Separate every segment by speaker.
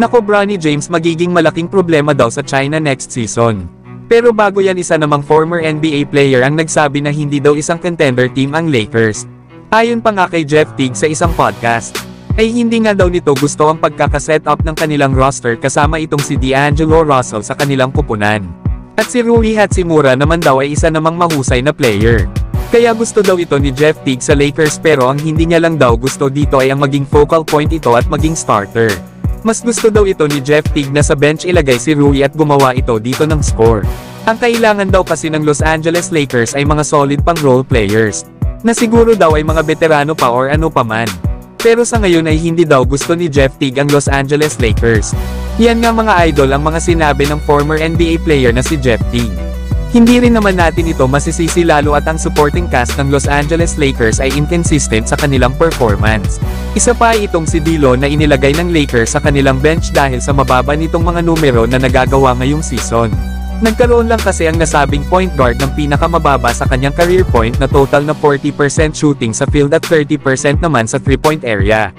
Speaker 1: Nako Bronny James, magiging malaking problema daw sa China next season. Pero bago yan, isa namang former NBA player ang nagsabi na hindi daw isang contender team ang Lakers. Ayon pa nga kay Jeff Teague sa isang podcast, ay hindi nga daw nito gusto ang pagkakaset up ng kanilang roster kasama itong si D'Angelo Russell sa kanilang kupunan. At si Rui Hachimura naman daw ay isa namang mahusay na player. Kaya gusto daw ito ni Jeff Teague sa Lakers, pero ang hindi niya lang daw gusto dito ay ang maging focal point ito at maging starter. Mas gusto daw ito ni Jeff Teague na sa bench ilagay si Rui at gumawa ito dito ng score. Ang kailangan daw kasi ng Los Angeles Lakers ay mga solid pang role players, na siguro daw ay mga veterano pa or ano pa man. Pero sa ngayon ay hindi daw gusto ni Jeff Teague ang Los Angeles Lakers. Yan nga mga idol ang mga sinabi ng former NBA player na si Jeff Teague. Hindi rin naman natin ito masisisi, lalo at ang supporting cast ng Los Angeles Lakers ay inconsistent sa kanilang performance. Isa pa ay itong si D'Lo na inilagay ng Lakers sa kanilang bench dahil sa mababa nitong mga numero na nagagawa ngayong season. Nagkaroon lang kasi ang nasabing point guard ng pinakamababa sa kanyang career point na total na 40% shooting sa field at 30% naman sa 3-point area.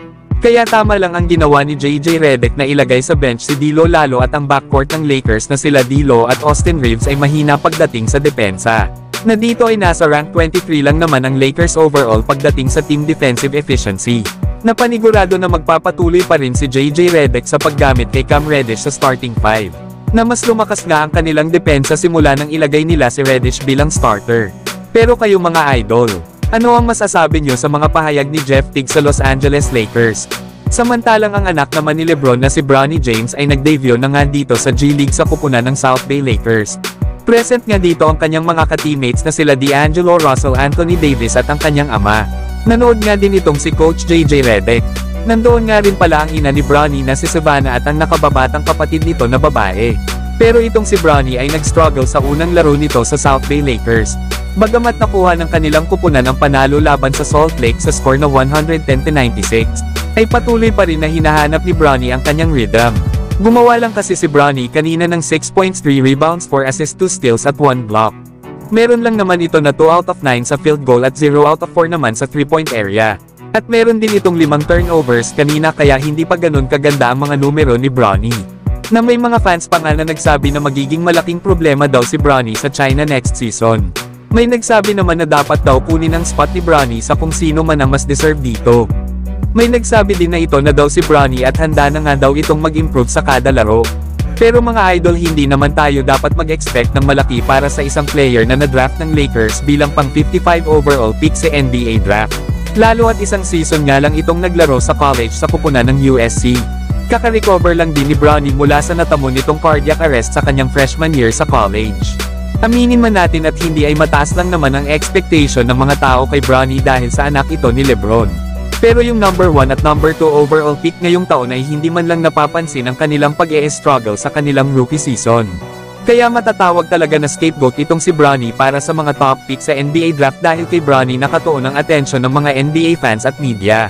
Speaker 1: Kaya tama lang ang ginawa ni JJ Redick na ilagay sa bench si D'Lo, lalo at ang backcourt ng Lakers na sila D'Lo at Austin Reeves ay mahina pagdating sa depensa. Na dito ay nasa rank 23 lang naman ang Lakers overall pagdating sa team defensive efficiency. Na panigurado na magpapatuloy pa rin si JJ Redick sa paggamit kay Cam Reddish sa starting 5. Na mas lumakas nga ang kanilang depensa simula nang ilagay nila si Reddish bilang starter. Pero kayo mga idol, ano ang masasabi nyo sa mga pahayag ni Jeff Teague sa Los Angeles Lakers? Samantalang ang anak naman ni LeBron na si Bronny James ay nag-debut na nga dito sa G League sa kupunan ng South Bay Lakers. Present nga dito ang kanyang mga ka-teammates na sila D'Angelo Russell, Anthony Davis at ang kanyang ama. Nanood nga din itong si Coach JJ Redick. Nandoon nga rin pala ang ina ni Bronny na si Savannah at ang nakababatang kapatid nito na babae. Pero itong si Bronny ay nag-struggle sa unang laro nito sa South Bay Lakers. Bagamat nakuha ng kanilang kupunan ang panalo laban sa Salt Lake sa score na 110-96, ay patuloy pa rin na hinahanap ni Bronny ang kanyang rhythm. Gumawa lang kasi si Bronny kanina ng 6 points, 3 rebounds, 4 assists, 2 steals at 1 block. Meron lang naman ito na 2 out of 9 sa field goal at 0 out of 4 naman sa 3-point area. At meron din itong 5 turnovers kanina, kaya hindi pa ganun kaganda ang mga numero ni Bronny. Na may mga fans pa nga na nagsabi na magiging malaking problema daw si Bronny sa China next season. May nagsabi naman na dapat daw kunin ang spot ni Bronny sa kung sino man ang mas deserve dito. May nagsabi din na ito na daw si Bronny at handa na nga daw itong mag-improve sa kada laro. Pero mga idol, hindi naman tayo dapat mag-expect ng malaki para sa isang player na na-draft ng Lakers bilang pang 55 overall pick sa NBA draft. Lalo at isang season nga lang itong naglaro sa college sa kupunan ng USC. Kaka-recover lang din ni Bronny mula sa natamo nitong cardiac arrest sa kanyang freshman year sa college. Aminin man natin at hindi ay mataas lang naman ang expectation ng mga tao kay Bronny dahil sa anak ito ni LeBron. Pero yung number 1 at number 2 overall pick ngayong taon ay hindi man lang napapansin ang kanilang pag-e-struggle sa kanilang rookie season. Kaya matatawag talaga na scapegoat itong si Bronny para sa mga top pick sa NBA draft dahil kay Bronny nakatuon ang atensyon ng mga NBA fans at media.